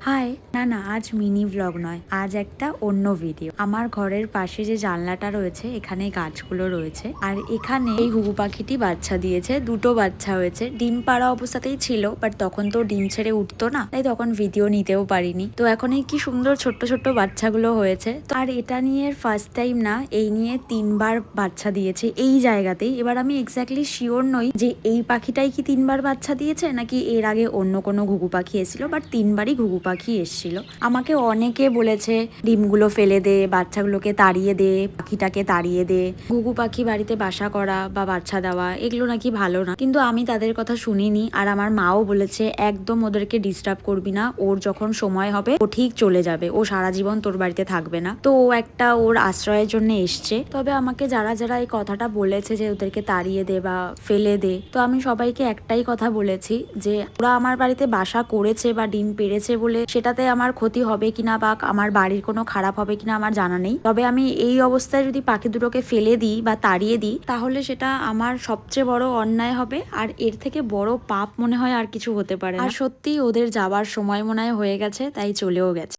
High. না আজ mini blog নয়, আজ একটা অন্য ভিডিও। আমার ঘরের পাশে যে জানলাটা রয়েছে এখানে গাছগুলো রয়েছে, আর এখানে এই ঘুঘু পাখিটি বাচ্চা দিয়েছে। দুটো বাচ্চা হয়েছে, ডিম পাড়া অবস্থাতেই ছিল, বাট তখন তো ডিম ছেড়ে উঠতো না, তাই তখন ভিডিও নিতেও পারিনি। তো এখন এই কি সুন্দর ছোট্ট ছোট্ট বাচ্চাগুলো হয়েছে। আর এটা নিয়ে ফার্স্ট টাইম না, এই নিয়ে 3বার বাচ্চা দিয়েছে এই জায়গাতেই। এবার আমি এক্স্যাক্টলি শিওর নই যে এই পাখিটাই কি 3বার বাচ্চা দিয়েছে নাকি এর আগে অন্য কোনো ঘুঘু পাখি এসেছিল, বাট 3বারই ঘুঘু পাখি এসেছিল। আমাকে অনেকে বলেছে ডিমগুলো ফেলে দে, বাচ্চাগুলোকে তাড়িয়ে দে, পাখিটাকে তাড়িয়ে দে। ঘুঘু পাখি বাড়িতে বাসা করা বা বাচ্চা দেওয়া এগুলো নাকি ভালো না, কিন্তু আমি তাদের কথা শুনিনি। আর আমার মাও বলেছে একদম ওদেরকে ডিস্টার্ব করবি না, ওর যখন সময় হবে ও ঠিক চলে যাবে, ও সারা জীবন তোর বাড়িতে থাকবে না। তো ও একটা ওর আশ্রয়ের জন্য এসছে। তবে আমাকে যারা যারা এই কথাটা বলেছে যে ওদেরকে তাড়িয়ে দে বা ফেলে দে, তো আমি সবাইকে একটাই কথা বলেছি যে ওরা আমার বাড়িতে বাসা করেছে বা ডিম পেড়েছে বলে সেটাতে আমার ক্ষতি হবে কিনা বা আমার বাড়ির কোনো খারাপ হবে কিনা আমার জানা নেই। তবে আমি এই অবস্থায় যদি পাখি দুটোকে ফেলে দিই বা তাড়িয়ে দিই তাহলে সেটা আমার সবচেয়ে বড় অন্যায় হবে, আর এর থেকে বড় পাপ মনে হয় আর কিছু হতে পারে না। আর সত্যি ওদের যাবার সময় মনে হয় হয়ে গেছে, তাই চলেও গেছে।